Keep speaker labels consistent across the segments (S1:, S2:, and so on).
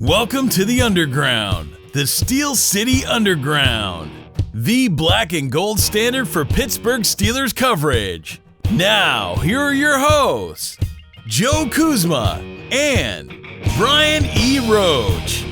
S1: Welcome to the Underground, the Steel City Underground, the black and gold standard for Pittsburgh Steelers coverage. Now, here are your hosts, Joe Kuzma and Brian E. Roach.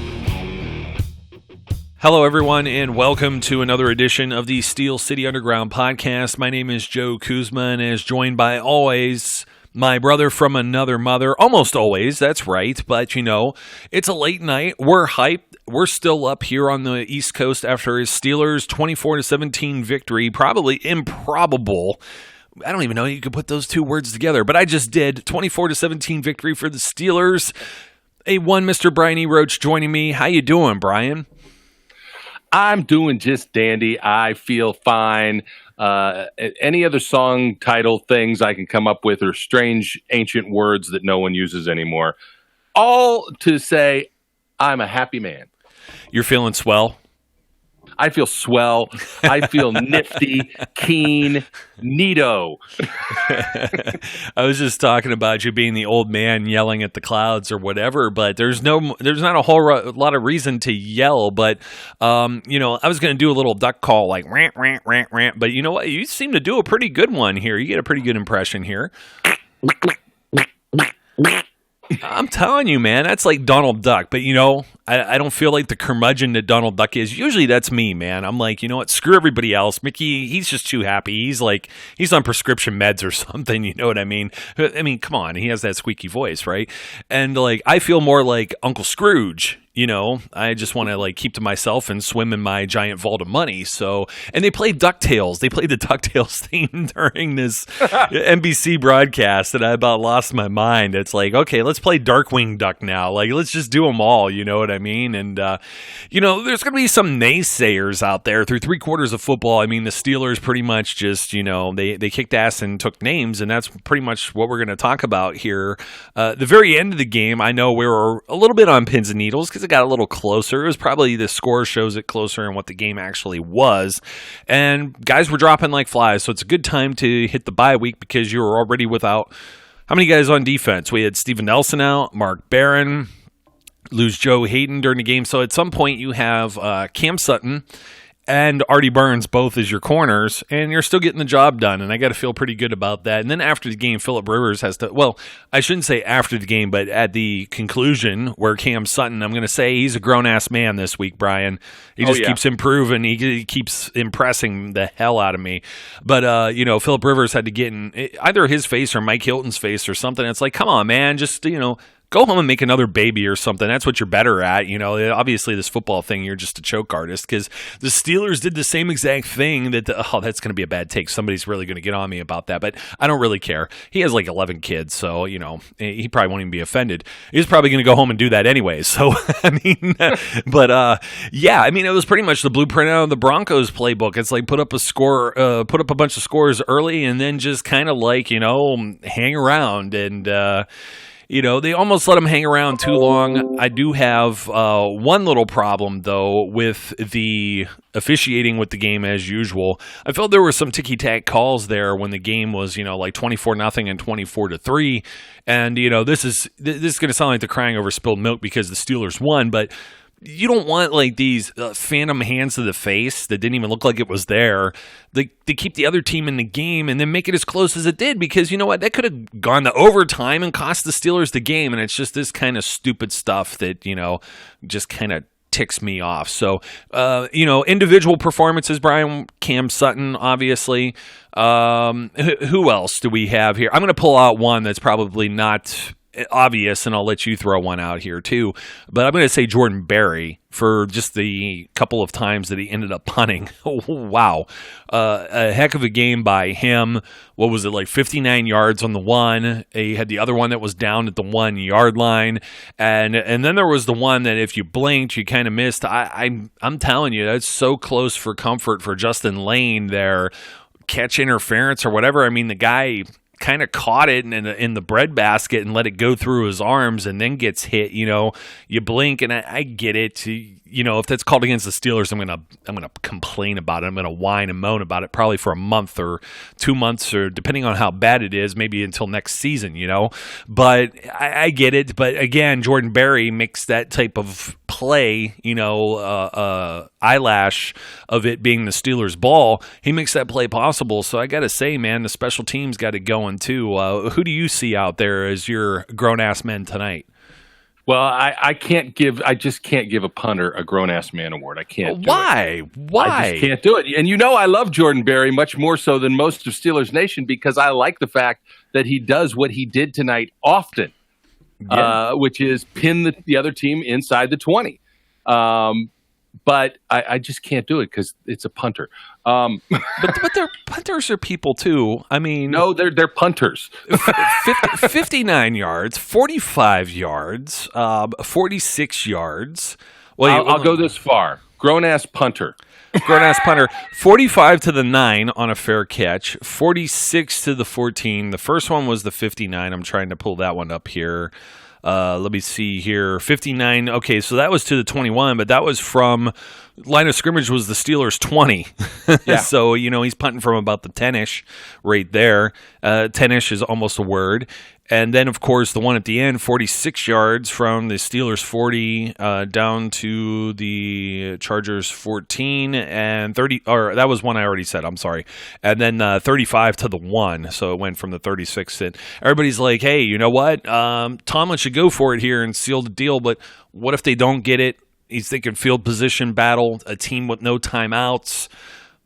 S2: Hello, everyone, and welcome to another edition of the Steel City Underground podcast. My name is Joe Kuzma, and as joined by always, my brother from another mother, almost always, that's right, but you know, it's a late night, we're hyped, we're still up here on the East Coast after his Steelers 24-17 victory, probably improbable. I don't even know you could put those two words together, but I just did. 24-17 victory for the Steelers. Mr. Brian E. Roach joining me. How you doing, Brian?
S3: I'm doing just dandy. I feel fine. Any other song title things I can come up with are strange ancient words that no one uses anymore. All to say I'm a happy man.
S2: You're feeling swell?
S3: I feel swell. I feel nifty, keen, neato.
S2: I was just talking about you being the old man yelling at the clouds or whatever, but there's not a whole lot of reason to yell. But I was going to do a little duck call like rant, rant, rant, rant. But you know what? You seem to do a pretty good one here. You get a pretty good impression here. I'm telling you, man, that's like Donald Duck. But, I don't feel like the curmudgeon that Donald Duck is. Usually that's me, man. I'm like, you know what? Screw everybody else. Mickey, he's just too happy. He's on prescription meds or something. You know what I mean? Come on. He has that squeaky voice, right? And I feel more like Uncle Scrooge. I just want to keep to myself and swim in my giant vault of money. So, and they played DuckTales. They played the DuckTales theme during this NBC broadcast, and I about lost my mind. It's like, okay, let's play Darkwing Duck now. Let's just do them all. You know what I mean? And there's going to be some naysayers out there through 3 quarters of football. I mean, the Steelers pretty much just they kicked ass and took names, and that's pretty much what we're going to talk about here. The very end of the game, I know we were a little bit on pins and needles because it got a little closer. It was probably the score shows it closer than what the game actually was. And guys were dropping like flies. So it's a good time to hit the bye week because you were already without how many guys on defense? We had Steven Nelson out, Mark Barron, lose Joe Hayden during the game. So at some point you have Cam Sutton and Artie Burns both as your corners, and you're still getting the job done, and I got to feel pretty good about that. And then after the game, Phillip Rivers has to, well, I shouldn't say after the game, but at the conclusion where Cam Sutton, I'm going to say he's a grown-ass man this week, Brian. He just keeps improving. He keeps impressing the hell out of me. But, Phillip Rivers had to get in either his face or Mike Hilton's face or something. It's like, come on, man, just, go home and make another baby or something. That's what you're better at. Obviously this football thing, you're just a choke artist because the Steelers did the same exact thing that's going to be a bad take. Somebody's really going to get on me about that, but I don't really care. He has 11 kids, so, he probably won't even be offended. He's probably going to go home and do that anyway. So, it was pretty much the blueprint out of the Broncos playbook. It's like put up a bunch of scores early and then just kind of hang around and, they almost let him hang around too long. I do have one little problem, though, with the officiating with the game as usual. I felt there were some ticky-tack calls there when the game was, 24-0 and 24-3. And, this is going to sound like they're crying over spilled milk because the Steelers won, but you don't want these phantom hands to the face that didn't even look like it was there. They keep the other team in the game and then make it as close as it did because you know what? That could have gone to overtime and cost the Steelers the game. And it's just this kind of stupid stuff that, just kind of ticks me off. So, individual performances, Brian, Cam Sutton, obviously. Who else do we have here? I'm going to pull out one that's probably not obvious, and I'll let you throw one out here too. But I'm going to say Jordan Berry for just the couple of times that he ended up punting. Wow. A heck of a game by him. What was it, 59 yards on the one? He had the other one that was down at the 1 yard line. And then there was the one that if you blinked, you kind of missed. I'm telling you, that's so close for comfort for Justin Lane there. Catch interference or whatever. The guy kind of caught it in the breadbasket and let it go through his arms and then gets hit. You blink, and I get it. If that's called against the Steelers, I'm gonna complain about it. I'm gonna whine and moan about it probably for a month or 2 months, or depending on how bad it is, maybe until next season. But I get it. But again, Jordan Berry makes that type of play. Eyelash of it being the Steelers' ball. He makes that play possible. So I got to say, man, the special teams got it going too. Who do you see out there as your grown-ass men tonight?
S3: Well, I just can't give a punter a grown-ass man award. I can't do
S2: Why?
S3: it.
S2: Why?
S3: I just can't do it. And I love Jordan Berry much more so than most of Steelers Nation because I like the fact that he does what he did tonight often, which is pin the other team inside the 20. But I just can't do it because it's a punter.
S2: But they're punters are people too. I mean,
S3: no, they're punters.
S2: 59 yards, 45 yards, 46 yards. Well,
S3: I'll go this far. Grown-ass punter.
S2: Grown-ass punter. 45 to the 9 on a fair catch. 46 to the 14. The first one was the 59. I'm trying to pull that one up here. Let me see here. 59. Okay, so that was to the 21, but that was from line of scrimmage was the Steelers' 20.
S3: Yeah.
S2: So, he's punting from about the 10-ish right there. 10-ish is almost a word. And then, of course, the one at the end, 46 yards from the Steelers' 40 down to the Chargers' 14 and 30. Or that was one I already said. I'm sorry. And then 35 to the 1. So it went from the 36. And everybody's like, hey, you know what? Tomlin should go for it here and seal the deal. But what if they don't get it? He's thinking field position battle, a team with no timeouts.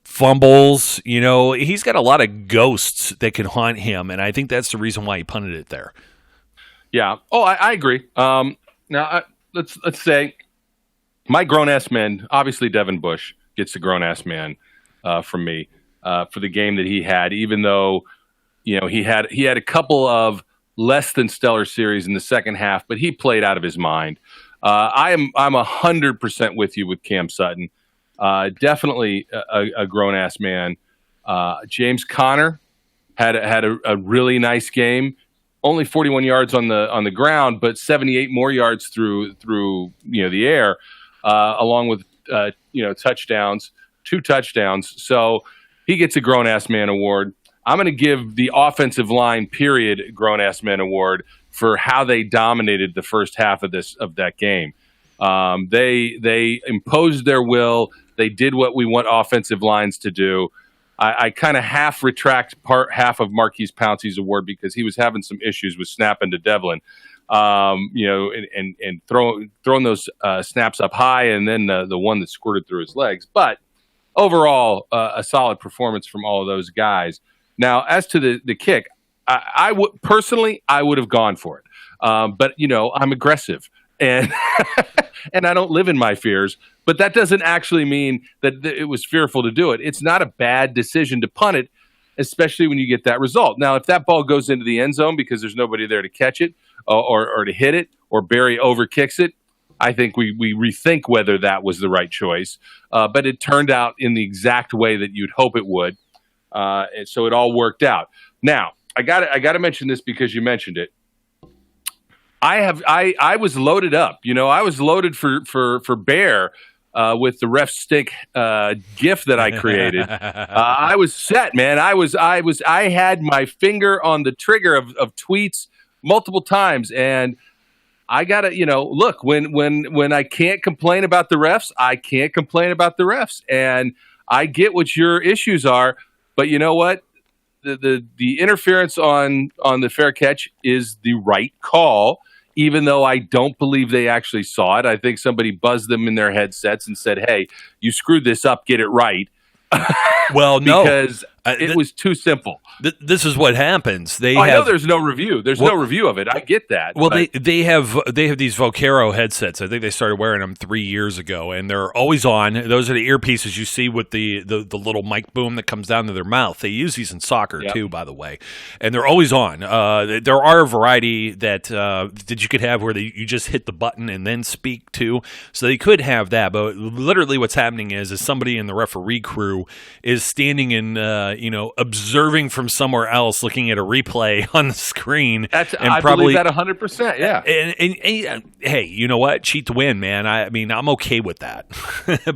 S2: Fumbles, he's got a lot of ghosts that can haunt him, and I think that's the reason why he punted it there.
S3: Yeah. Oh, I agree. Now, let's say my grown-ass man, obviously Devin Bush gets the grown-ass man from me for the game that he had, even though, he had a couple of less than stellar series in the second half, but he played out of his mind. I'm 100% with you with Cam Sutton. Definitely a grown-ass man. James Conner had a really nice game. Only 41 yards on the ground, but 78 more yards through the air, along with touchdowns, 2 touchdowns. So he gets a grown-ass man award. I'm going to give the offensive line period grown-ass man award for how they dominated the first half of that game. They imposed their will. They did what we want offensive lines to do. I kind of half retract half of Marquise Pouncey's award because he was having some issues with snapping to Devlin, and throwing those snaps up high, and then the one that squirted through his legs. But overall, a solid performance from all of those guys. Now, as to the kick, I would have gone for it, but I'm aggressive. And and I don't live in my fears, but that doesn't actually mean that it was fearful to do it. It's not a bad decision to punt it, especially when you get that result. Now, if that ball goes into the end zone because there's nobody there to catch it or to hit it, or Barry overkicks it, I think we rethink whether that was the right choice. But it turned out in the exact way that you'd hope it would, and so it all worked out. Now, I got to mention this because you mentioned it. I was loaded up. I was loaded for Bear with the ref stick GIF that I created. I was set, man. I had my finger on the trigger of tweets multiple times, and I gotta, look, when I can't complain about the refs, I can't complain about the refs, and I get what your issues are, but you know what? The interference on the fair catch is the right call. Even though I don't believe they actually saw it. I think somebody buzzed them in their headsets and said, hey, you screwed this up, get it right.
S2: Well, no.
S3: Because it was too simple.
S2: This is what happens.
S3: I know there's no review. There's no review of it. I get that.
S2: Well, they have these Vocero headsets. I think they started wearing them 3 years ago, and they're always on. Those are the earpieces you see with the little mic boom that comes down to their mouth. They use these in soccer too, by the way, and they're always on. There are a variety that you could have where you just hit the button and then speak to. So they could have that, but literally what's happening is somebody in the referee crew is standing in observing from somewhere else, looking at a replay on the screen.
S3: I believe that 100%. Yeah.
S2: And hey, you know what? Cheat to win, man. I mean, I'm okay with that.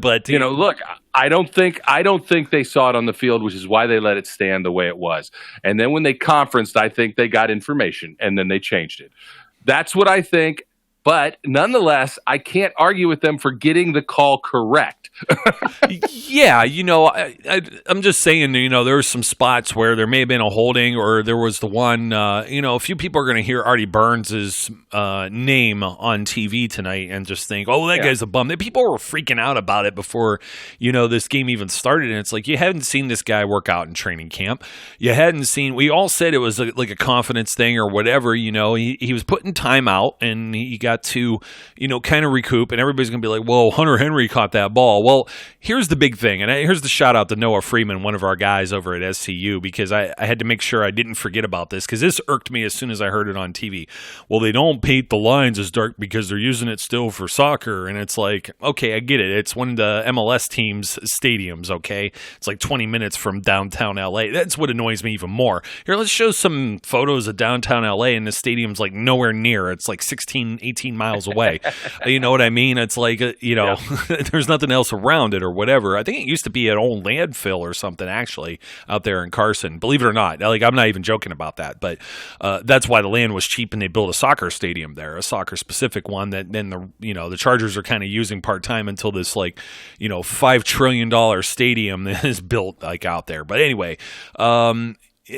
S2: But
S3: look, I don't think they saw it on the field, which is why they let it stand the way it was. And then when they conferenced, I think they got information and then they changed it. That's what I think. But nonetheless, I can't argue with them for getting the call correct.
S2: Yeah, I'm just saying, there were some spots where there may have been a holding, or there was the one, a few people are going to hear Artie Burns' name on TV tonight and just think, oh, that guy's a bum. People were freaking out about it before, this game even started. And it's like, you hadn't seen this guy work out in training camp. You hadn't seen, we all said it was like a confidence thing or whatever, he was put in timeout and he got to, kind of recoup, and everybody's going to be like, well, Hunter Henry caught that ball. Well, here's the big thing, and here's the shout out to Noah Freeman, one of our guys over at SCU, because I had to make sure I didn't forget about this, because this irked me as soon as I heard it on TV. Well, they don't paint the lines as dark because they're using it still for soccer, and it's like, okay, I get it. It's one of the MLS teams' stadiums, okay? It's like 20 minutes from downtown LA. That's what annoys me even more. Here, let's show some photos of downtown LA, and the stadium's like nowhere near. It's like 16, 18 miles away. You know what I mean? It's like, there's nothing else around it or whatever. I think it used to be an old landfill or something, actually, out there in Carson. Believe it or not. Like, I'm not even joking about that. But that's why the land was cheap and they built a soccer stadium there, a soccer-specific one that then the Chargers are kind of using part-time until this, $5 trillion stadium is built, out there. But anyway,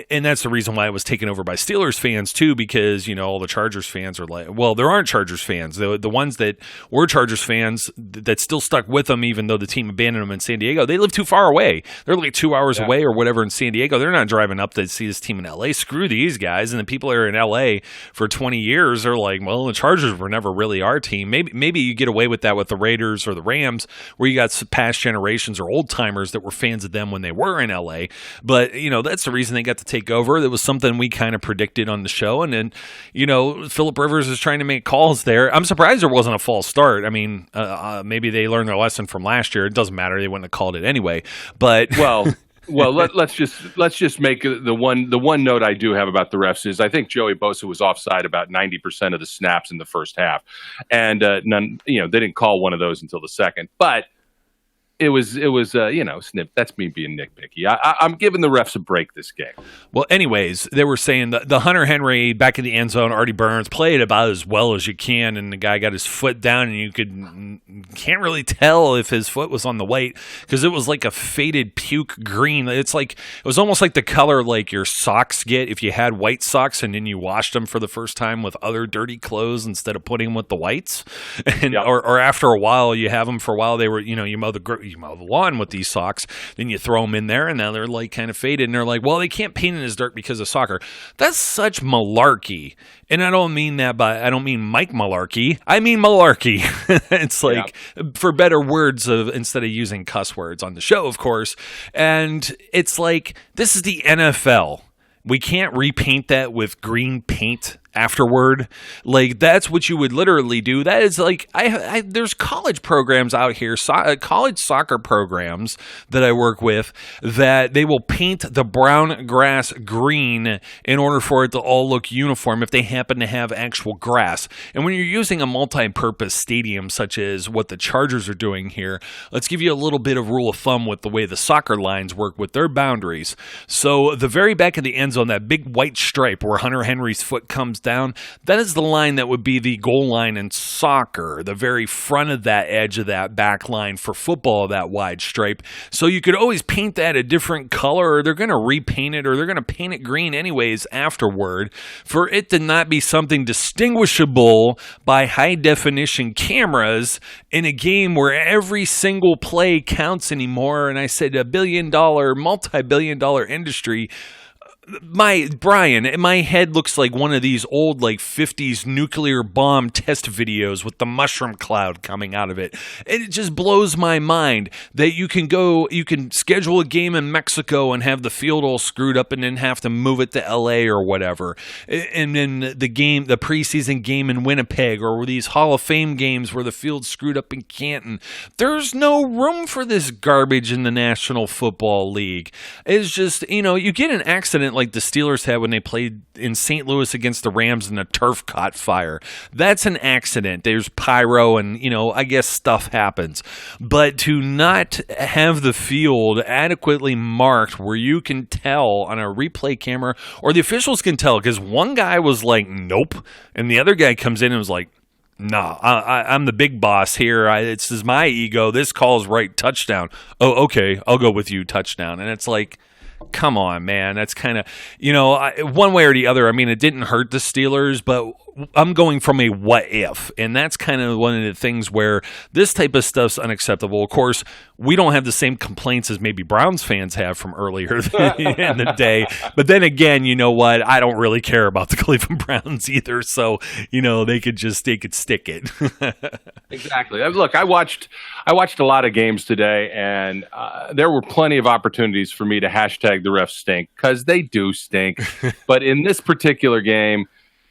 S2: and that's the reason why it was taken over by Steelers fans too, because all the Chargers fans are like, well, there aren't Chargers fans. The ones that were Chargers fans that still stuck with them, even though the team abandoned them in San Diego, they live too far away. They're like 2 hours away or whatever in San Diego. They're not driving up to see this team in LA. Screw these guys. And the people that are in LA for 20 years are like, well, the Chargers were never really our team. Maybe you get away with that with the Raiders or the Rams, where you got past generations or old timers that were fans of them when they were in LA. But that's the reason they got to take over. That was something we kind of predicted on the show. And then, Phillip Rivers is trying to make calls there. I'm surprised there wasn't a false start. I mean, maybe they learned their lesson from last year. It doesn't matter. They wouldn't have called it anyway. But
S3: let's just make the one note I do have about the refs is I think Joey Bosa was offside about 90% of the snaps in the first half, and none. They didn't call one of those until the second, but. It was snip. That's me being nitpicky. I'm giving the refs a break this game.
S2: Well, anyways, they were saying the Hunter Henry back in the end zone, Artie Burns played about as well as you can, and the guy got his foot down, and you can't really tell if his foot was on the white because it was like a faded puke green. It was almost like the color like your socks get if you had white socks and then you washed them for the first time with other dirty clothes instead of putting them with the whites, and or after a while you have them for a while they were you mow the lawn with these socks, then you throw them in there, and now they're like kind of faded, and they're like, well, they can't paint it as dark because of soccer. That's such malarkey, and I don't mean Mike Malarkey. I mean malarkey. It's like for better words instead of using cuss words on the show, of course. And it's like, this is the NFL. We can't repaint that with green paint afterward. Like, that's what you would literally do. That is like, there's college programs out here, college soccer programs that I work with, that they will paint the brown grass green in order for it to all look uniform if they happen to have actual grass. And when you're using a multi-purpose stadium such as what the Chargers are doing here, let's give you a little bit of rule of thumb with the way the soccer lines work with their boundaries. So the very back of the end zone, that big white stripe where Hunter Henry's foot comes down, that is the line that would be the goal line in soccer, the very front of that edge of that back line for football, that wide stripe. So you could always paint that a different color, or they're going to repaint it, or they're going to paint it green anyways afterward, for it to not be something distinguishable by high-definition cameras in a game where every single play counts anymore. And I said a multi-billion dollar industry. My head looks like one of these old like 50s nuclear bomb test videos with the mushroom cloud coming out of it. And it just blows my mind that you can schedule a game in Mexico and have the field all screwed up and then have to move it to LA or whatever. And then the preseason game in Winnipeg, or these Hall of Fame games where the field's screwed up in Canton. There's no room for this garbage in the National Football League. It's just, you get an accident like the Steelers had when they played in St. Louis against the Rams and the turf caught fire. That's an accident. There's pyro and, I guess stuff happens. But to not have the field adequately marked where you can tell on a replay camera, or the officials can tell, because one guy was like, nope, and the other guy comes in and was like, nah, I'm the big boss here. This is my ego. This call's right, touchdown. Oh, okay, I'll go with you, touchdown. And it's like, come on, man. That's kind of, one way or the other. I mean, it didn't hurt the Steelers, but I'm going from a what if, and that's kind of one of the things where this type of stuff's unacceptable. Of course, we don't have the same complaints as maybe Browns fans have from earlier in the day. But then again, you know what? I don't really care about the Cleveland Browns either. So, they could stick it.
S3: Exactly. Look, I watched a lot of games today, and there were plenty of opportunities for me to hashtag the refs stink, because they do stink. But in this particular game,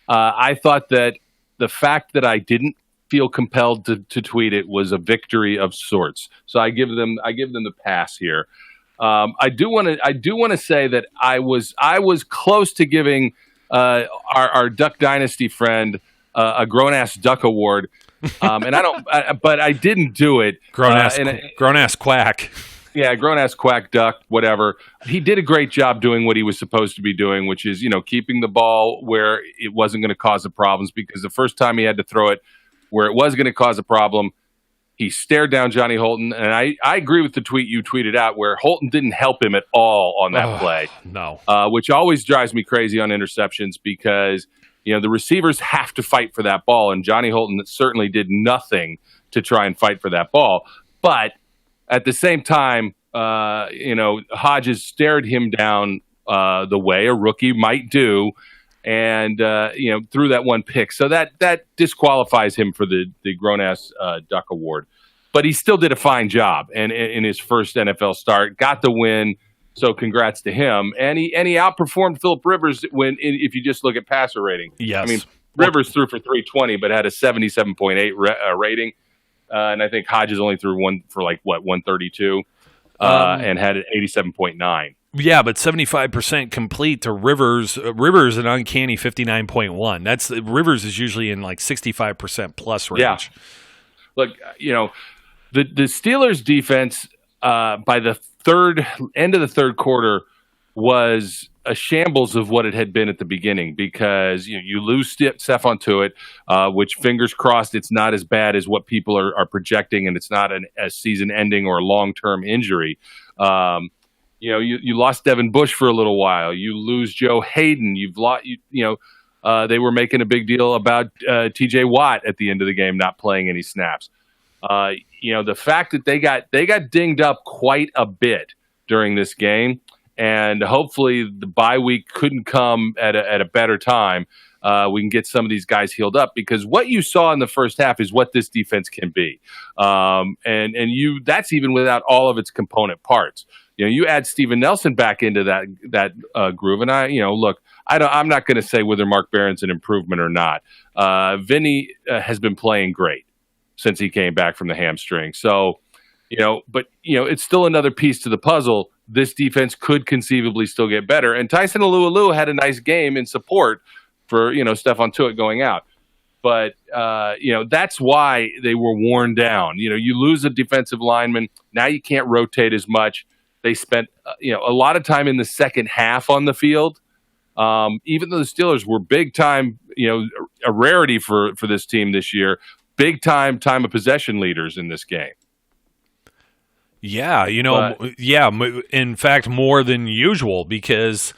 S3: I thought that the fact that I didn't feel compelled to tweet it was a victory of sorts. So I give them the pass here. I do want to say that I was close to giving our Duck Dynasty friend a grown ass duck award, and but I didn't do it.
S2: Grown ass quack.
S3: Yeah, grown-ass quack duck, whatever. He did a great job doing what he was supposed to be doing, which is, keeping the ball where it wasn't going to cause the problems, because the first time he had to throw it where it was going to cause a problem, he stared down Johnny Holton. And I agree with the tweet you tweeted out where Holton didn't help him at all on that play.
S2: No.
S3: Which always drives me crazy on interceptions, because, the receivers have to fight for that ball, and Johnny Holton certainly did nothing to try and fight for that ball. But at the same time, Hodges stared him down the way a rookie might do, and threw that one pick. So that disqualifies him for the grown-ass duck award. But he still did a fine job, and in his first NFL start, got the win. So congrats to him. And he outperformed Phillip Rivers if you just look at passer rating.
S2: Yes.
S3: I mean, Rivers threw for 320, but had a 77.8 rating. And I think Hodges only threw one for 132, and had an 87.9.
S2: Yeah, but 75% complete to Rivers. Rivers an uncanny 59.1. That's Rivers is usually in 65% plus range.
S3: Yeah. Look, the Steelers defense by the end of the third quarter was a shambles of what it had been at the beginning, because you lose Stephon Tuitt, which, fingers crossed, it's not as bad as what people are projecting, and it's not a season-ending or a long-term injury. You lost Devin Bush for a little while. You lose Joe Hayden. You've lost. They were making a big deal about T.J. Watt at the end of the game not playing any snaps. The fact that they got dinged up quite a bit during this game. And hopefully the bye week couldn't come at a better time. We can get some of these guys healed up, because what you saw in the first half is what this defense can be. That's even without all of its component parts. You add Steven Nelson back into that groove. And I'm not going to say whether Mark Barron's an improvement or not. Vinny has been playing great since he came back from the hamstring. So, but it's still another piece to the puzzle. This defense could conceivably still get better. And Tyson Alualu had a nice game in support for, Stephon Tuitt going out. But, that's why they were worn down. You lose a defensive lineman. Now you can't rotate as much. They spent, a lot of time in the second half on the field. Even though the Steelers were big time, a rarity for this team this year, big time of possession leaders in this game.
S2: Yeah, in fact, more than usual, because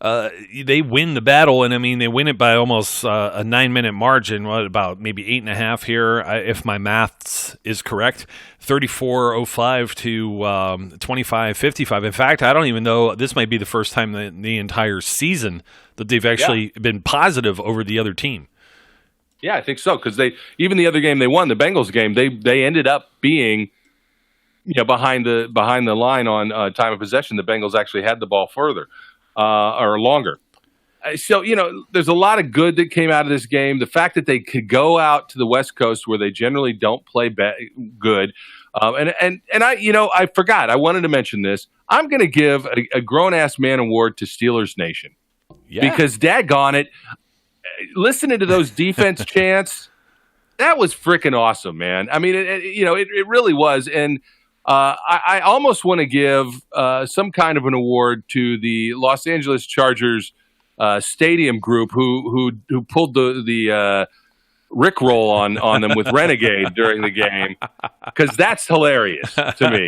S2: they win the battle, and I mean they win it by almost a 9-minute margin. What about maybe 8.5 here, if my maths is correct? 34:05 to 25:55. In fact, I don't even know. This might be the first time in the entire season that they've actually been positive over the other team.
S3: Yeah, I think so, because even the other game they won, the Bengals game, they ended up being behind the line on time of possession. The Bengals actually had the ball further or longer. So, there's a lot of good that came out of this game. The fact that they could go out to the West Coast where they generally don't play good. And I forgot. I wanted to mention this. I'm going to give a grown-ass man award to Steelers Nation. Yeah. Because daggone it, listening to those defense chants, that was freaking awesome, man. I mean, it really was. And I almost want to give some kind of an award to the Los Angeles Chargers stadium group who pulled the Rickroll on them with Renegade during the game, because that's hilarious to me.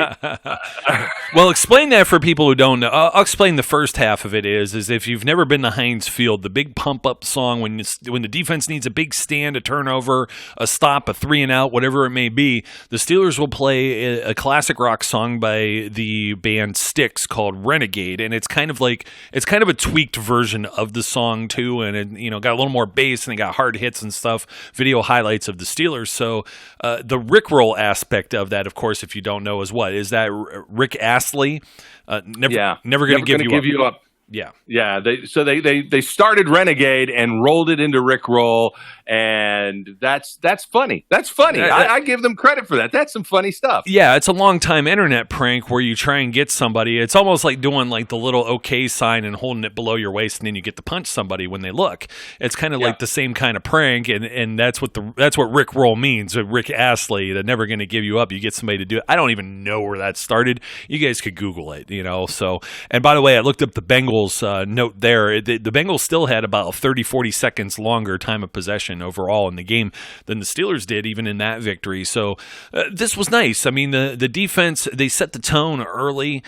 S2: Well, explain that for people who don't know. I'll explain the first half of it is if you've never been to Heinz Field, the big pump-up song when the defense needs a big stand, a turnover, a stop, a 3-and-out, whatever it may be, the Steelers will play a classic rock song by the band Styx called Renegade, and it's kind of a tweaked version of the song too, and it got a little more bass and it got hard hits and stuff. Video highlights of the Steelers. So the Rickroll aspect of that, of course, if you don't know, is what? Is that Rick Astley? Never going to give you up. Yeah. They started Renegade and rolled it into Rickroll, and that's funny. That's funny. I give them credit for that. That's some funny stuff. Yeah, it's a long time internet prank where you try and get somebody. It's almost like doing like the little OK sign and holding it below your waist, and then you get to punch somebody when they look. It's kind of like the same kind of prank, and that's what Rickroll means. Rick Astley, they're never going to give you up. You get somebody to do it. I don't even know where that started. You guys could Google it, So, and by the way, I looked up the Bengals note there. The Bengals still had about 30-40 seconds longer time of possession overall in the game than the Steelers did, even in that victory. So this was nice. I mean, the defense, they set the tone early.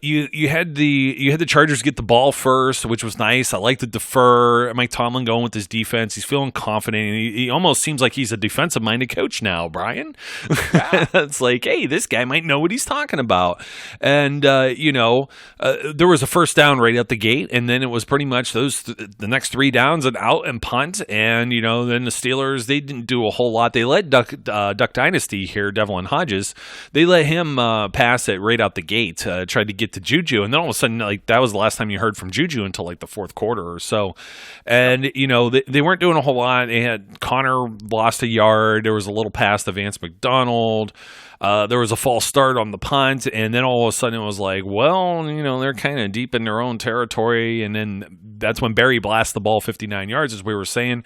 S2: You had the Chargers get the ball first, which was nice. I like the defer. Mike Tomlin going with his defense. He's feeling confident. He almost seems like he's a defensive-minded coach now, Brian. Yeah. It's like, hey, this guy might know what he's talking about. And, there was a first down right at the gate, and then it was pretty much the next 3 downs and out and punt. And, then the Steelers, they didn't do a whole lot. They let Duck Dynasty here, Devlin Hodges, they let him pass it right out the gate, tried to get to Juju, and then all of a sudden, that was the last time you heard from Juju until the fourth quarter or so. And they weren't doing a whole lot. They had Connor lost a yard. There was a little pass to Vance McDonald. There was a false start on the punt, and then all of a sudden it was like, well, they're kind of deep in their own territory, and then that's when Barry blasts the ball 59 yards, as we were saying.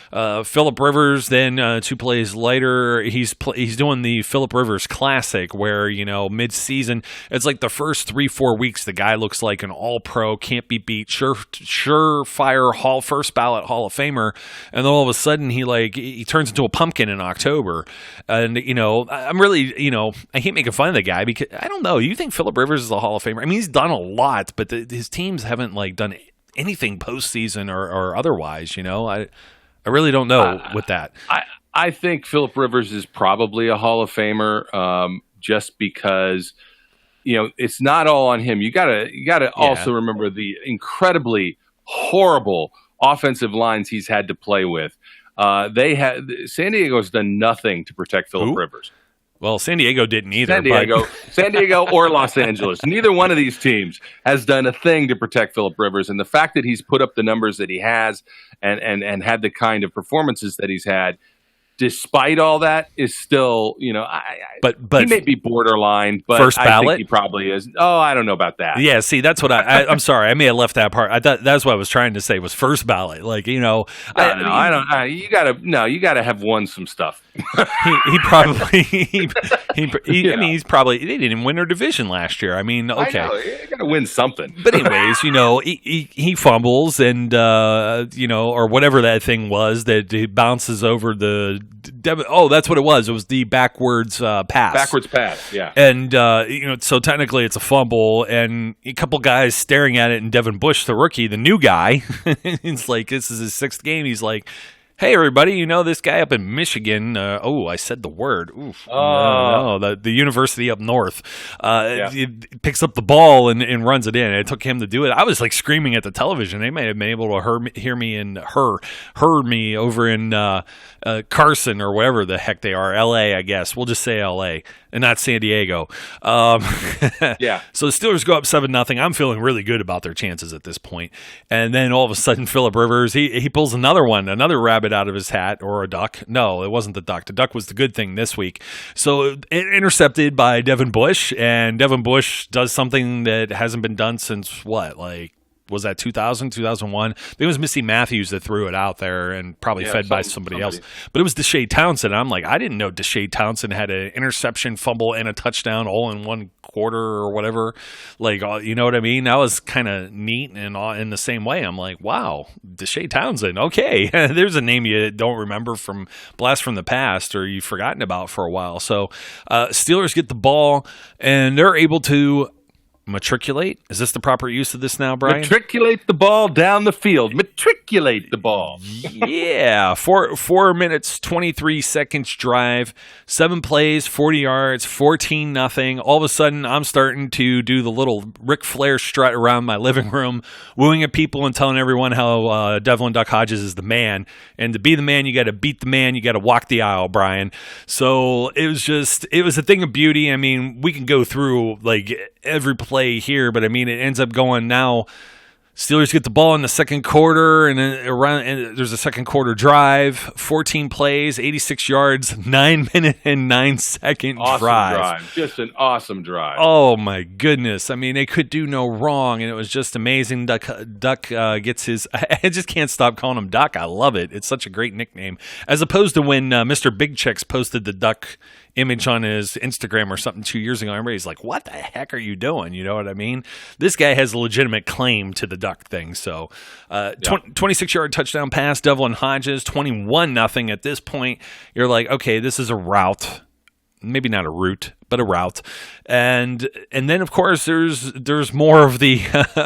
S2: Phillip Rivers, then 2 plays later, he's doing the Phillip Rivers Classic, where mid-season, it's like the first 3-4 weeks, the guy looks like an all-pro, can't be beat, surefire first ballot Hall of Famer, and then all of a sudden he turns into a pumpkin in October, and I'm really I hate making fun of the guy because I don't know. You think Phillip Rivers is a Hall of Famer? I mean, he's done a lot, but his teams haven't done anything postseason or otherwise. I really don't know with that.
S3: I think Phillip Rivers is probably a Hall of Famer, just because it's not all on him. You gotta also remember the incredibly horrible offensive lines he's had to play with. San Diego's done nothing to protect Phillip Rivers.
S2: Well, San Diego didn't either.
S3: San Diego or Los Angeles. Neither one of these teams has done a thing to protect Phillip Rivers. And the fact that he's put up the numbers that he has and had the kind of performances that he's had, despite all that, is still, but he may be borderline, but
S2: first ballot?
S3: I think he probably is. Oh, I don't know about that.
S2: Yeah, see, that's what I'm sorry. I may have left that part. I thought that's what I was trying to say was first ballot.
S3: I don't know. You gotta have won some stuff.
S2: he probably I mean, he's probably, they didn't win their division last year. I mean, okay,
S3: I know, you got to win something.
S2: But anyways, he fumbles and or whatever that thing was that he bounces over the. Oh, that's what it was. It was the backwards pass.
S3: Backwards pass, yeah.
S2: And so technically it's a fumble, and a couple guys staring at it. And Devin Bush, the rookie, the new guy, it's like this is his 6th game. He's like, hey, everybody, this guy up in Michigan. I said the word. Oof. No, the university up north. He picks up the ball and runs it in. It took him to do it. I was like screaming at the television. They may have been able to hear me and heard me over in Carson or wherever the heck they are. L.A., I guess. We'll just say L.A. and not San Diego.
S3: Yeah.
S2: So the Steelers go up 7-0. I'm feeling really good about their chances at this point. And then all of a sudden, Phillip Rivers, he pulls another rabbit out of his hat, or a duck. No, it wasn't the duck. The duck was the good thing this week. So intercepted by Devin Bush, and Devin Bush does something that hasn't been done since was that 2000, 2001? I think it was Missy Matthews that threw it out there and probably fed by somebody else. But it was Deshae Townsend. I'm like, I didn't know Deshae Townsend had an interception, fumble, and a touchdown all in one quarter or whatever. Like, you know what I mean? That was kind of neat, and in the same way, I'm like, wow, Deshae Townsend. Okay, there's a name you don't remember from Blast from the Past, or you've forgotten about for a while. So Steelers get the ball, and they're able to matriculate. Is this the proper use of this now, Brian?
S3: Matriculate the ball down the field. Matriculate the ball.
S2: Yeah. 4 minutes, 23 seconds drive, 7 plays, 40 yards, 14-0. All of a sudden, I'm starting to do the little Ric Flair strut around my living room, wooing at people and telling everyone how Devlin Duck Hodges is the man. And to be the man, you got to beat the man. You got to walk the aisle, Brian. So it was a thing of beauty. I mean, we can go through like every play here, but I mean, it ends up going now. Steelers get the ball in the second quarter, and then there's a second quarter drive, 14 plays, 86 yards, 9-minute and 9-second drive.
S3: Just an awesome drive.
S2: Oh my goodness! I mean, they could do no wrong, and it was just amazing. Duck gets his. I just can't stop calling him Duck. I love it. It's such a great nickname, as opposed to when Mr. Big Checks posted the Duck image on his Instagram or something 2 years ago. Everybody's like, what the heck are you doing? You know what I mean? This guy has a legitimate claim to the duck thing. So 26-yard touchdown pass, Devlin Hodges, 21-0 at this point. You're like, okay, this is a route. Maybe not a route, but a route. And then, of course, there's more of the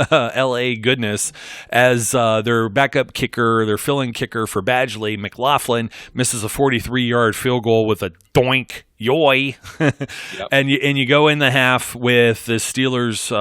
S2: L.A. goodness as their backup kicker, their fill-in kicker for Badgley, McLaughlin, misses a 43-yard field goal with a doink. Yoy. Yep. And you go in the half with the Steelers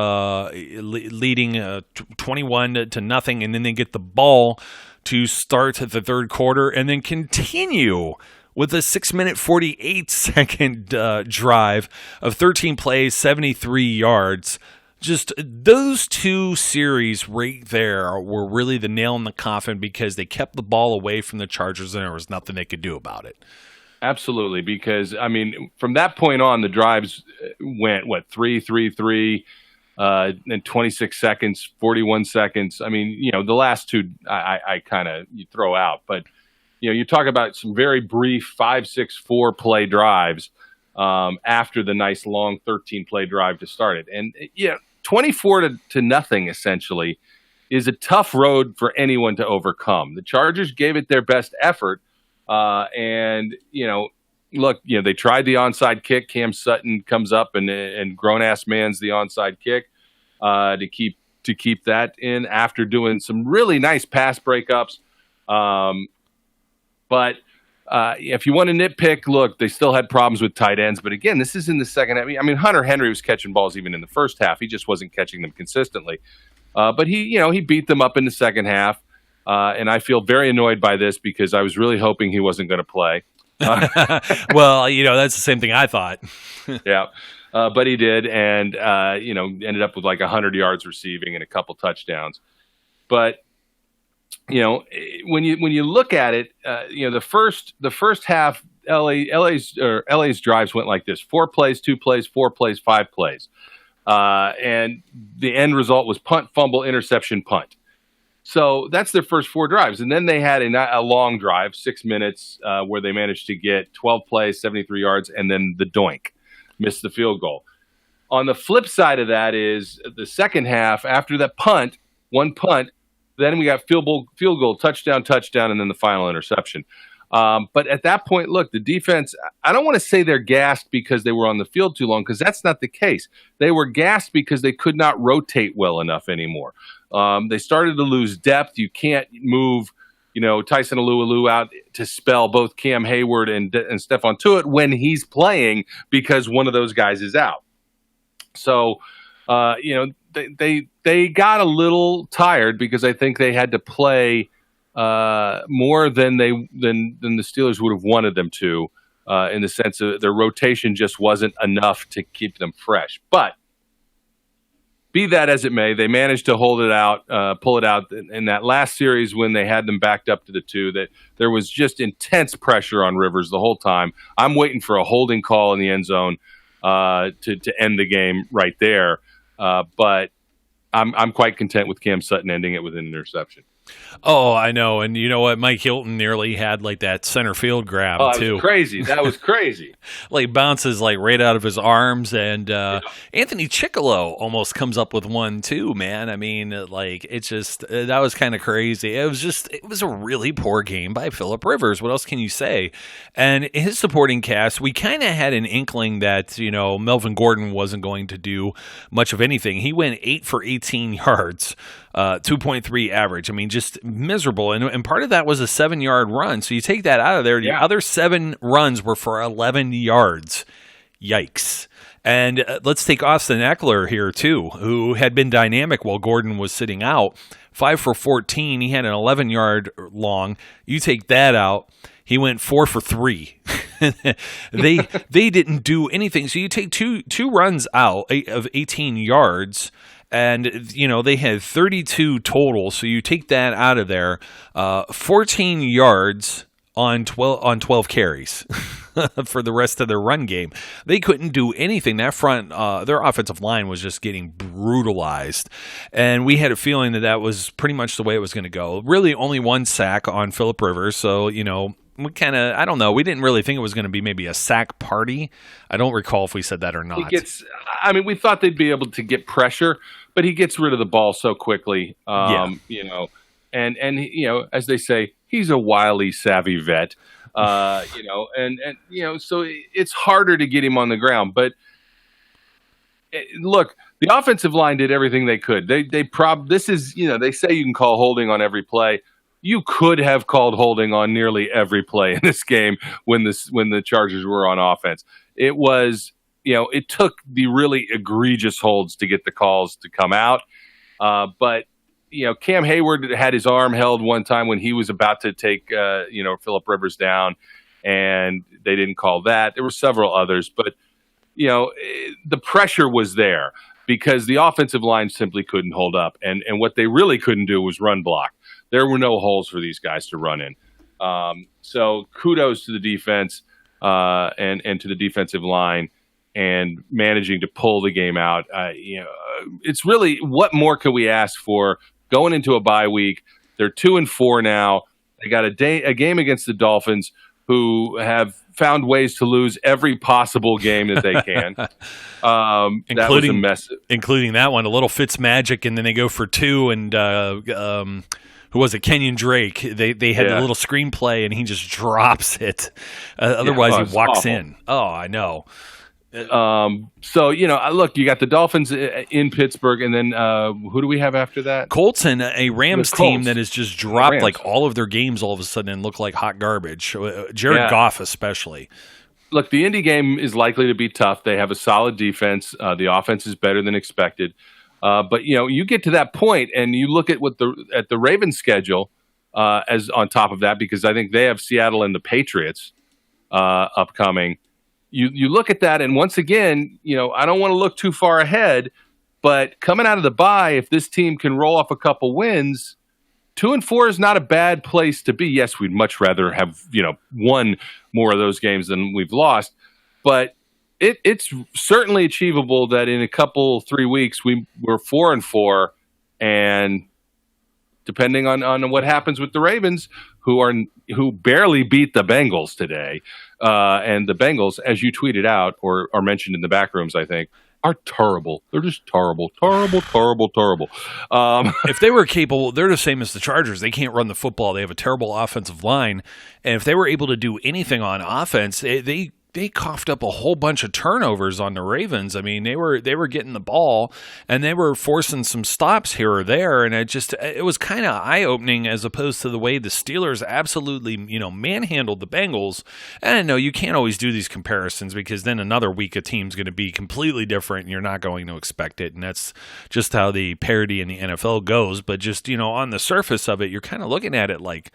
S2: leading 21-0, and then they get the ball to start the third quarter and then continue with a 6-minute, 48-second drive of 13 plays, 73 yards. Just those two series right there were really the nail in the coffin because they kept the ball away from the Chargers and there was nothing they could do about it.
S3: Absolutely, because, I mean, from that point on, the drives went, 3, and 26 seconds, 41 seconds. I mean, the last two I kind of you throw out. But, you talk about some very brief 5, 6, 4-play drives after the nice long 13-play drive to start it. And, 24-0 essentially is a tough road for anyone to overcome. The Chargers gave it their best effort. And, look, they tried the onside kick. Cam Sutton comes up and grown-ass man's the onside kick to keep that in after doing some really nice pass breakups. But if you want to nitpick, look, they still had problems with tight ends. But, again, this is in the second half. I mean, Hunter Henry was catching balls even in the first half. He just wasn't catching them consistently. But he beat them up in the second half. And I feel very annoyed by this because I was really hoping he wasn't going to play.
S2: Well, that's the same thing I thought.
S3: Yeah, but he did, and ended up with like 100 yards receiving and a couple touchdowns. But when you look at it, the first half, LA's drives went like this: 4 plays, 2 plays, 4 plays, 5 plays, and the end result was punt, fumble, interception, punt. So that's their first 4 drives. And then they had a long drive, 6 minutes, where they managed to get 12 plays, 73 yards, and then the doink, missed the field goal. On the flip side of that is the second half, after that one punt, then we got field goal, touchdown, and then the final interception. But at that point, look, the defense, I don't want to say they're gassed because they were on the field too long, because that's not the case. They were gassed because they could not rotate well enough anymore. They started to lose depth. You can't move, Tyson Alualu out to spell both Cam Hayward and Stephon Tuitt when he's playing, because one of those guys is out. So, they got a little tired because I think they had to play more than the Steelers would have wanted them to, in the sense of their rotation just wasn't enough to keep them fresh. But be that as it may, they managed to pull it out in that last series when they had them backed up to the 2. That there was just intense pressure on Rivers the whole time. I'm waiting for a holding call in the end zone to end the game right there. But I'm quite content with Cam Sutton ending it with an interception.
S2: Oh, I know. And you know what? Mike Hilton nearly had like that center field grab, too.
S3: That was crazy.
S2: Like bounces like right out of his arms. And Anthony Chickalo almost comes up with one, too, man. I mean, like, it's just, that was kind of crazy. It was a really poor game by Phillip Rivers. What else can you say? And his supporting cast, we kind of had an inkling that, Melvin Gordon wasn't going to do much of anything. He went 8 for 18 yards. 2.3 average. I mean, just miserable. And part of that was a 7-yard run. So you take that out of there. The other 7 runs were for 11 yards. Yikes. And let's take Austin Eckler here, too, who had been dynamic while Gordon was sitting out. 5 for 14. He had an 11-yard long. You take that out. He went 4 for 3. They didn't do anything. So you take two runs out of 18 yards. And, they had 32 total, so you take that out of there. 14 yards on 12 carries for the rest of their run game. They couldn't do anything. That front, their offensive line was just getting brutalized. And we had a feeling that was pretty much the way it was going to go. Really only 1 sack on Phillip Rivers, so, we kind of, I don't know, we didn't really think it was going to be maybe a sack party. I don't recall if we said that or not.
S3: We thought they'd be able to get pressure, but he gets rid of the ball so quickly. And as they say, he's a wily, savvy vet. So it's harder to get him on the ground. But look, the offensive line did everything they could. They say you can call holding on every play. You could have called holding on nearly every play in this game when the Chargers were on offense. It was, it took the really egregious holds to get the calls to come out. But Cam Hayward had his arm held one time when he was about to take, Phillip Rivers down, and they didn't call that. There were several others, but, the pressure was there because the offensive line simply couldn't hold up. And what they really couldn't do was run block. There were no holes for these guys to run in. So kudos to the defense and to the defensive line and managing to pull the game out. It's really, what more could we ask for going into a bye week? They're 2-4 now. They got a game against the Dolphins, who have found ways to lose every possible game that they can. That was a mess. Including
S2: that one, a little Fitzmagic, and then they go for 2, and who was it? Kenyon Drake. They had a little screenplay, and he just drops it. Otherwise, he walks awful. In. Oh, I know.
S3: So, look, you got the Dolphins in Pittsburgh, and then who do we have after that?
S2: Colts, and a Rams team that has just dropped like all of their games all of a sudden and look like hot garbage. Jared Goff especially.
S3: Look, the Indy game is likely to be tough. They have a solid defense. The offense is better than expected. But you get to that point, and you look at the Ravens schedule as on top of that, because I think they have Seattle and the Patriots upcoming. You look at that, and once again, I don't want to look too far ahead, but coming out of the bye, if this team can roll off a couple wins, 2-4 is not a bad place to be. Yes, we'd much rather have won more of those games than we've lost, but it's certainly achievable that in a couple 3 weeks we're 4-4, and depending on what happens with the Ravens, who barely beat the Bengals today. And the Bengals, as you tweeted out or mentioned in the back rooms, I think, are terrible. They're just terrible.
S2: If they were capable, they're the same as the Chargers. They can't run the football. They have a terrible offensive line. And if they were able to do anything on offense, they coughed up a whole bunch of turnovers on the Ravens. I mean, they were getting the ball and they were forcing some stops here or there, and it was kind of eye-opening as opposed to the way the Steelers absolutely, manhandled the Bengals. And I know you can't always do these comparisons because then another week a team's going to be completely different and you're not going to expect it, and that's just how the parity in the NFL goes. But just, on the surface of it, you're kind of looking at it like,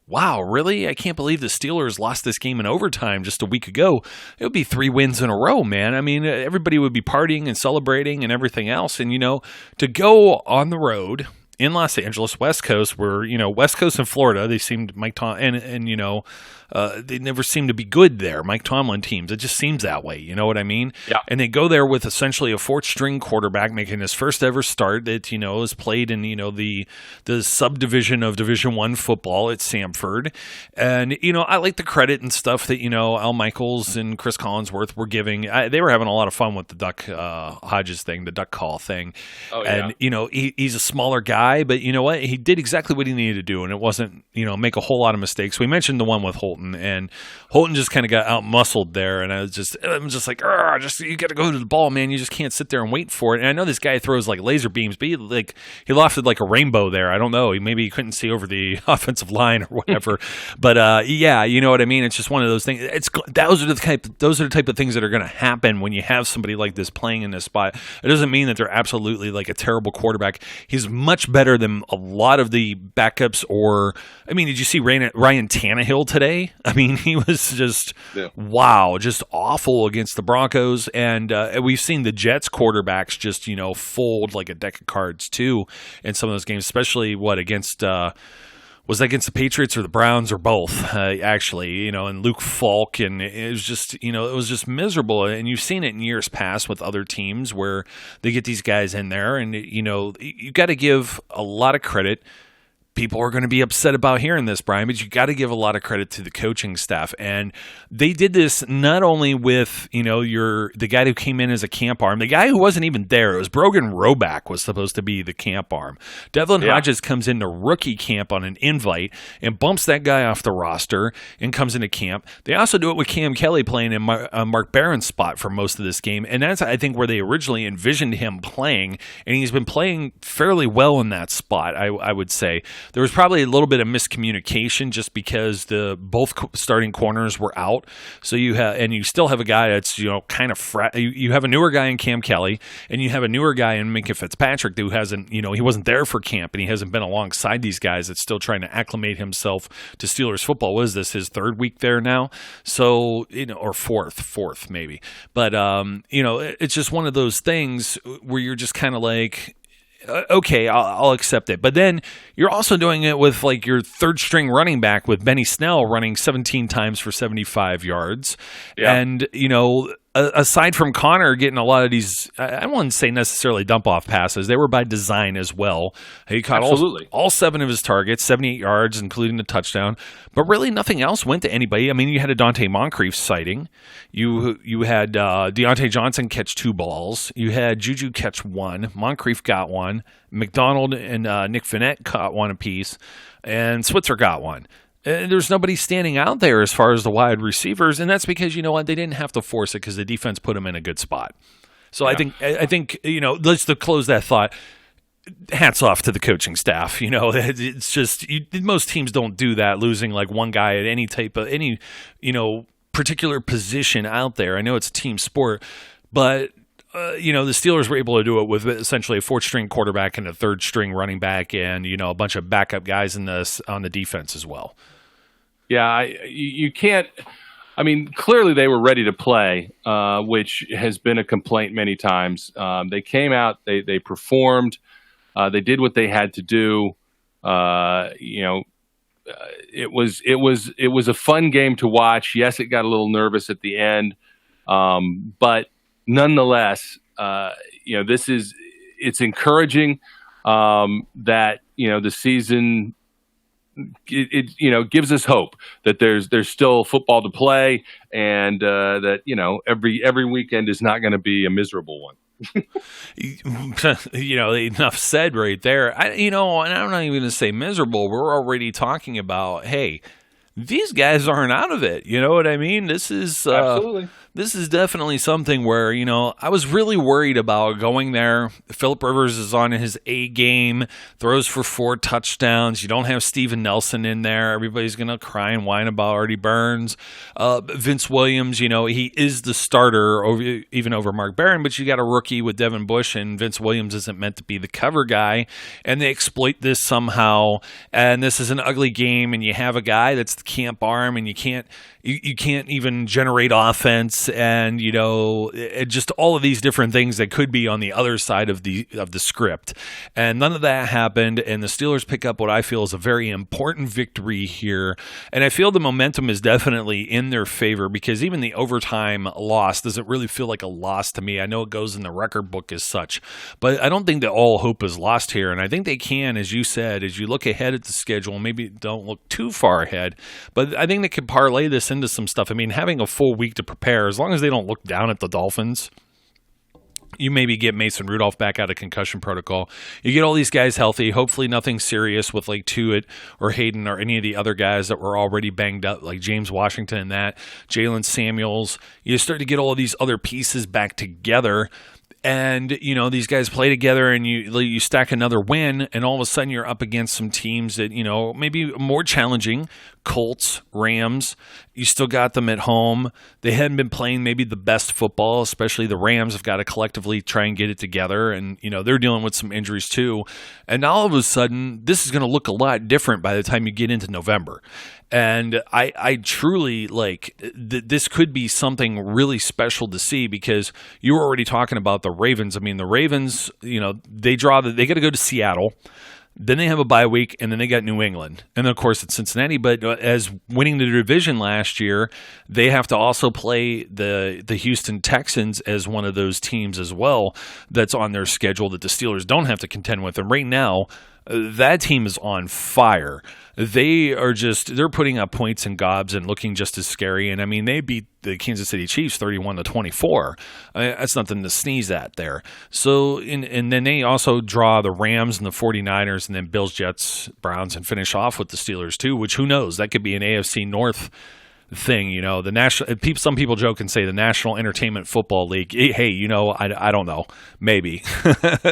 S2: wow, really? I can't believe the Steelers lost this game in overtime just a week ago. It would be 3 wins in a row, man. I mean, everybody would be partying and celebrating and everything else. And, to go on the road in Los Angeles, West Coast, where, West Coast and Florida, they seemed Mike Tomlin, and they never seem to be good there. Mike Tomlin teams, it just seems that way. You know what I mean?
S3: Yeah.
S2: And they go there with essentially a 4th-string quarterback making his first ever start that, has played in, the subdivision of Division I football at Samford. And, I like the credit and stuff that, Al Michaels and Chris Collinsworth were giving. They were having a lot of fun with the Duck Hodges thing, the duck call thing.
S3: Oh, yeah.
S2: And, he's a smaller guy, but you know what? He did exactly what he needed to do, and it wasn't, make a whole lot of mistakes. We mentioned the one with Holton, and Holton just kind of got out-muscled there, and I'm just like, you got to go to the ball, man. You just can't sit there and wait for it. And I know this guy throws like laser beams, but he lofted like a rainbow there. I don't know. Maybe he couldn't see over the offensive line or whatever. But yeah, you know what I mean? It's just one of those things. Those are the type of things that are going to happen when you have somebody like this playing in this spot. It doesn't mean that they're absolutely like a terrible quarterback. He's much better than a lot of the backups. Did you see Ryan Tannehill today? I mean, he was just, wow, just awful against the Broncos. And we've seen the Jets quarterbacks just, fold like a deck of cards too in some of those games, especially against was that against the Patriots or the Browns or both, actually, and Luke Falk. And it was just, it was just miserable. And you've seen it in years past with other teams where they get these guys in there and, you got to give a lot of credit. People are going to be upset about hearing this, Brian, but you got to give a lot of credit to the coaching staff. And they did this not only with, the guy who came in as a camp arm, the guy who wasn't even there. It was Brogan Roback was supposed to be the camp arm. Devlin Hodges comes into rookie camp on an invite and bumps that guy off the roster and comes into camp. They also do it with Cam Kelly playing in Mark Barron's spot for most of this game. And that's, I think, where they originally envisioned him playing. And he's been playing fairly well in that spot, I would say. There was probably a little bit of miscommunication just because both starting corners were out. So you still have a guy that's kind of you have a newer guy in Cam Kelly, and you have a newer guy in Minkah Fitzpatrick who hasn't he wasn't there for camp, and he hasn't been alongside these guys. That's still trying to acclimate himself to Steelers football. What is this, his 3rd week there now? So or fourth maybe. But it's just one of those things where you're just kind of like, okay, I'll accept it. But then you're also doing it with like your 3rd-string running back with Benny Snell running 17 times for 75 yards. Yeah. And, aside from Connor getting a lot of these, I wouldn't say necessarily dump-off passes. They were by design as well. He caught all 7 of his targets, 78 yards, including the touchdown. But really nothing else went to anybody. I mean, you had a Dante Moncrief sighting. You had Deontay Johnson catch 2 balls. You had Juju catch 1. Moncrief got 1. McDonald and Nick Vannett caught 1 apiece. And Switzer got 1. There's nobody standing out there as far as the wide receivers, and that's because, they didn't have to force it because the defense put them in a good spot. So yeah. I think let's close that thought. Hats off to the coaching staff. It's just most teams don't do that, losing like one guy at any particular position out there. I know it's a team sport, but the Steelers were able to do it with essentially a 4th-string quarterback and a 3rd-string running back, and a bunch of backup guys on the defense as well.
S3: Yeah, you can't. I mean, clearly they were ready to play, which has been a complaint many times. They came out, they performed, they did what they had to do. It was a fun game to watch. Yes, it got a little nervous at the end, but nonetheless, it's encouraging that the season, it gives us hope that there's still football to play, and that every weekend is not going to be a miserable one.
S2: Enough said right there. And I'm not even going to say miserable. We're already talking about, hey, these guys aren't out of it. You know what I mean? This is
S3: Absolutely.
S2: This is definitely something where, I was really worried about going there. Phillip Rivers is on his A game, throws for 4 touchdowns. You don't have Steven Nelson in there. Everybody's going to cry and whine about Artie Burns. Vince Williams, he is the starter even over Mark Barron, but you got a rookie with Devin Bush, and Vince Williams isn't meant to be the cover guy. And they exploit this somehow. And this is an ugly game, and you have a guy that's the camp arm, and you can't even generate offense, and just all of these different things that could be on the other side of the script, and none of that happened. And the Steelers pick up what I feel is a very important victory here, and I feel the momentum is definitely in their favor, because even the overtime loss doesn't really feel like a loss to me. I know it goes in the record book as such, but I don't think that all hope is lost here, and I think they can, as you said, as you look ahead at the schedule, maybe don't look too far ahead, but I think they could parlay this into some stuff. I mean, having a full week to prepare, as long as they don't look down at the Dolphins, you maybe get Mason Rudolph back out of concussion protocol. You get all these guys healthy, hopefully nothing serious with like Tuitt or Hayden or any of the other guys that were already banged up, like James Washington and that, Jalen Samuels. You start to get all of these other pieces back together, and these guys play together, and you stack another win, and all of a sudden you're up against some teams that maybe more challenging. Colts, Rams, you still got them at home. They hadn't been playing maybe the best football, especially the Rams have got to collectively try and get it together, and they're dealing with some injuries too. And all of a sudden, this is going to look a lot different by the time you get into November. And I truly this could be something really special to see, because you were already talking about the Ravens. I mean, the Ravens, they got to go to Seattle. Then they have a bye week, and then they got New England. And, of course, it's Cincinnati. But as winning the division last year, they have to also play the Houston Texans as one of those teams as well that's on their schedule that the Steelers don't have to contend with. And right now, that team is on fire. They're putting up points and gobs and looking just as scary. And I mean, they beat the Kansas City Chiefs 31-24. That's nothing to sneeze at there. So, and then they also draw the Rams and the 49ers, and then Bills, Jets, Browns, and finish off with the Steelers too, which who knows? That could be an AFC North thing, the national. Some people joke and say the National Entertainment Football League. Hey, I don't know, maybe.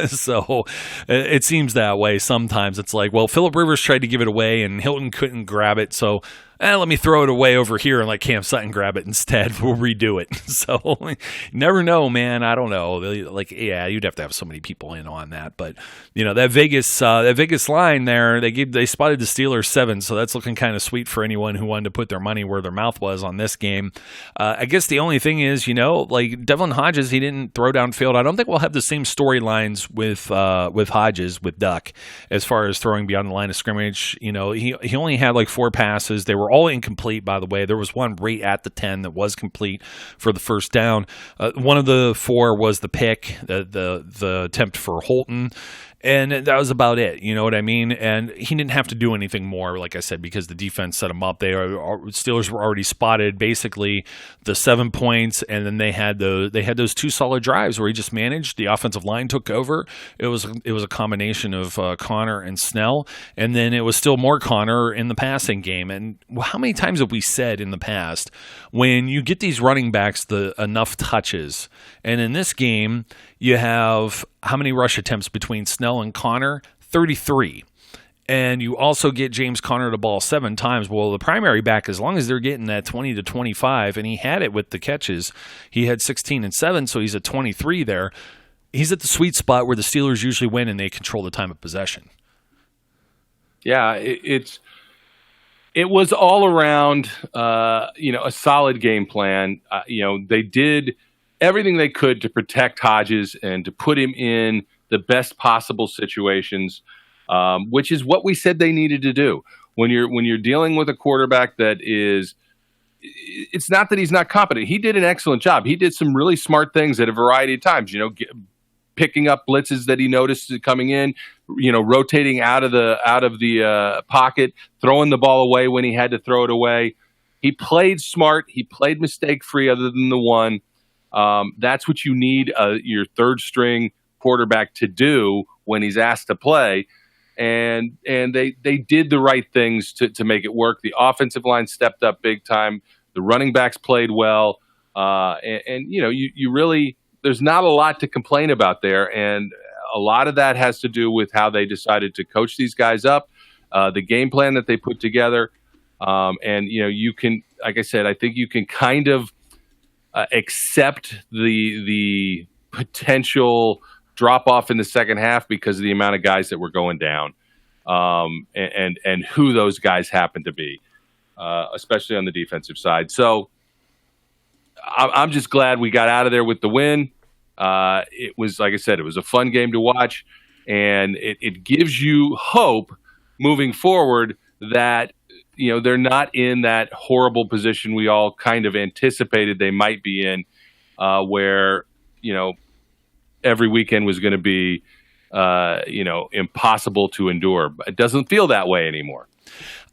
S2: So it seems that way sometimes. It's like, well, Phillip Rivers tried to give it away, and Hilton couldn't grab it, so let me throw it away over here and let Cam Sutton grab it instead. We'll redo it. So never know, man. I don't know. You'd have to have so many people in on that. But that Vegas line there, they spotted the Steelers 7, so that's looking kind of sweet for anyone who wanted to put their money where their mouth was on this game. I guess the only thing is, Devlin Hodges, he didn't throw downfield. I don't think we'll have the same storylines with Hodges, with Duck, as far as throwing beyond the line of scrimmage. He only had 4 passes. They were all incomplete, by the way. There was one right at the 10 that was complete for the first down. One of the 4 was the pick, the attempt for Holton. And that was about it, you know what I mean? And he didn't have to do anything more, like I said, because the defense set him up. Steelers were already spotted basically the 7 points, and then they had those 2 solid drives where he just managed. The offensive line took over. It was a combination of Connor and Snell, and then it was still more Connor in the passing game. And how many times have we said in the past, when you get these running backs enough touches, and in this game you have how many rush attempts between Snell and Connor? 33. And you also get James Conner the ball 7 times. Well, the primary back, as long as they're getting that 20 to 25, and he had it with the catches, he had 16 and 7, so he's at 23 there. He's at the sweet spot where the Steelers usually win and they control the time of possession.
S3: Yeah, it was all around, a solid game plan. They did everything they could to protect Hodges and to put him in the best possible situations, which is what we said they needed to do. When you're dealing with a quarterback that is, it's not that he's not competent. He did an excellent job. He did some really smart things at a variety of times. picking up blitzes that he noticed coming in, rotating out of the pocket, throwing the ball away when he had to throw it away. He played smart. He played mistake-free other than the one. That's what you need your third-string quarterback to do when he's asked to play. And they did the right things to make it work. The offensive line stepped up big time. The running backs played well. You really – there's not a lot to complain about there. And a lot of that has to do with how they decided to coach these guys up, the game plan that they put together. You can, like I said, I think you can kind of accept the potential drop off in the second half because of the amount of guys that were going down, and who those guys happen to be, especially on the defensive side. So I'm just glad we got out of there with the win. It was, like I said, it was a fun game to watch, and it gives you hope moving forward that they're not in that horrible position we all kind of anticipated they might be in, where, every weekend was going to be, impossible to endure. It doesn't feel that way anymore.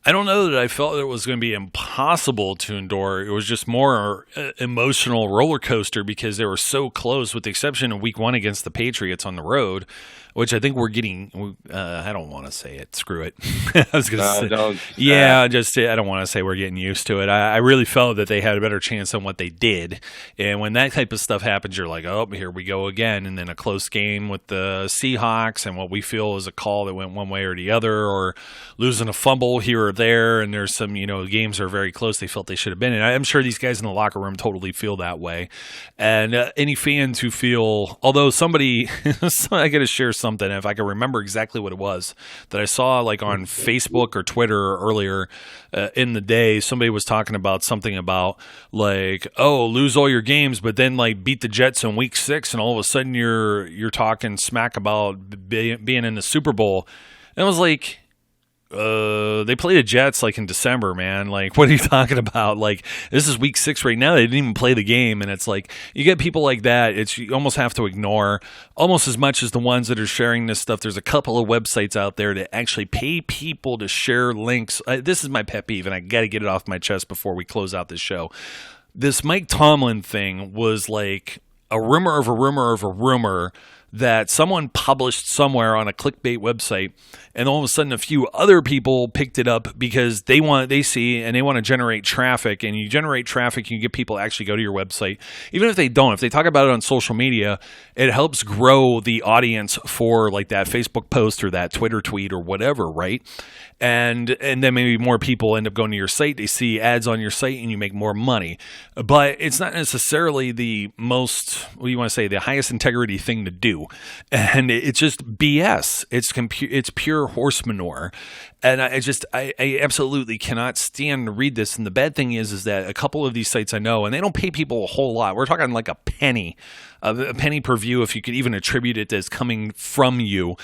S2: I don't know that I felt it was going to be impossible to endure. It was just more emotional roller coaster because they were so close, with the exception of week 1 against the Patriots on the road, which I think we're getting. I don't want to say it. Screw it. I was going to say, I don't want to say we're getting used to it. I really felt that they had a better chance than what they did. And when that type of stuff happens, you're like, oh, here we go again. And then a close game with the Seahawks and what we feel is a call that went one way or the other, or losing a fumble here or there. And there's some, games are very close they felt they should have been in. I'm sure these guys in the locker room totally feel that way. And any fans who feel, although somebody, I got to share something, if I can remember exactly what it was, that I saw like on Facebook or Twitter earlier in the day. Somebody was talking about something about like, oh, lose all your games, but then like beat the Jets in week 6, and all of a sudden you're talking smack about being in the Super Bowl. And I was like, they play the Jets like in December, man. Like, what are you talking about? Like, this is week 6 right now. They didn't even play the game. And it's like, you get people like that. You almost have to ignore almost as much as the ones that are sharing this stuff. There's a couple of websites out there that actually pay people to share links. This is my pet peeve, and I got to get it off my chest before we close out this show. This Mike Tomlin thing was like a rumor of a rumor of a rumor that someone published somewhere on a clickbait website, and all of a sudden a few other people picked it up because they see and they want to generate traffic, and you generate traffic, you get people to actually go to your website. Even if they don't, if they talk about it on social media, it helps grow the audience for like that Facebook post or that Twitter tweet or whatever, right? And then maybe more people end up going to your site. They see ads on your site and you make more money. But it's not necessarily the most, what do you want to say, the highest integrity thing to do. And it's just BS. It's pure horse manure. And I absolutely cannot stand to read this. And the bad thing is that a couple of these sites I know, and they don't pay people a whole lot. We're talking like a penny per view, if you could even attribute it as coming from you.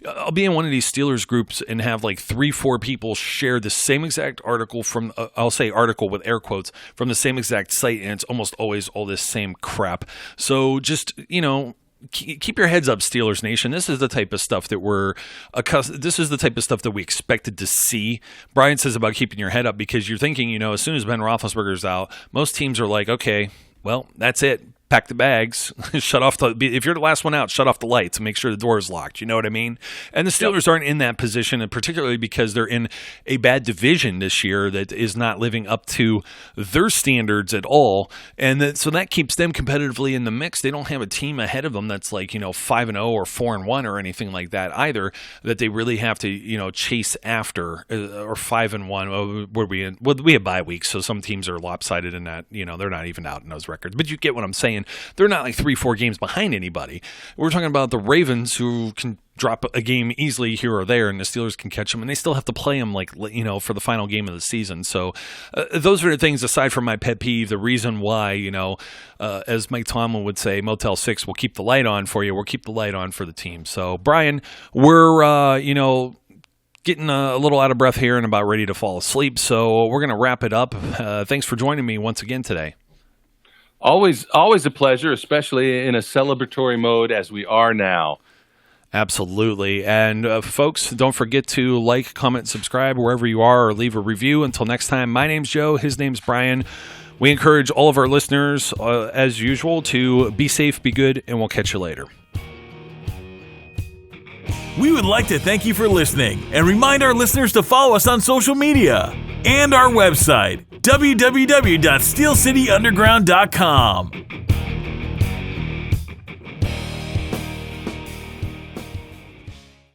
S2: I'll be in one of these Steelers groups and have like 3-4 people share the same exact article from, I'll say article with air quotes, from the same exact site, and it's almost always all this same crap. So just, keep your heads up, Steelers Nation. This is the type of stuff that this is the type of stuff that we expected to see. Brian says about keeping your head up because you're thinking, as soon as Ben Roethlisberger's out, most teams are like, okay, well, that's it. Pack the bags, shut off if you're the last one out, shut off the lights and make sure the door is locked. You know what I mean? And the Steelers aren't in that position, and particularly because they're in a bad division this year that is not living up to their standards at all. And so that keeps them competitively in the mix. They don't have a team ahead of them that's like, 5-0 or 4-1 or anything like that either, that they really have to, chase after, or 5-1. We have bye weeks, so some teams are lopsided in that, they're not even out in those records. But you get what I'm saying. They're not like 3-4 games behind anybody. We're talking about the Ravens, who can drop a game easily here or there, and the Steelers can catch them, and they still have to play them for the final game of the season. So those are the things, aside from my pet peeve, the reason why, as Mike Tomlin would say, Motel 6 will keep the light on for you. We'll keep the light on for the team. So Brian, we're getting a little out of breath here and about ready to fall asleep. So we're going to wrap it up. Thanks for joining me once again today.
S3: Always a pleasure, especially in a celebratory mode as we are now.
S2: Absolutely. And folks, don't forget to like, comment, subscribe wherever you are, or leave a review. Until next time, my name's Joe. His name's Brian. We encourage all of our listeners, as usual, to be safe, be good, and we'll catch you later.
S1: We would like to thank you for listening and remind our listeners to follow us on social media and our website, www.steelcityunderground.com.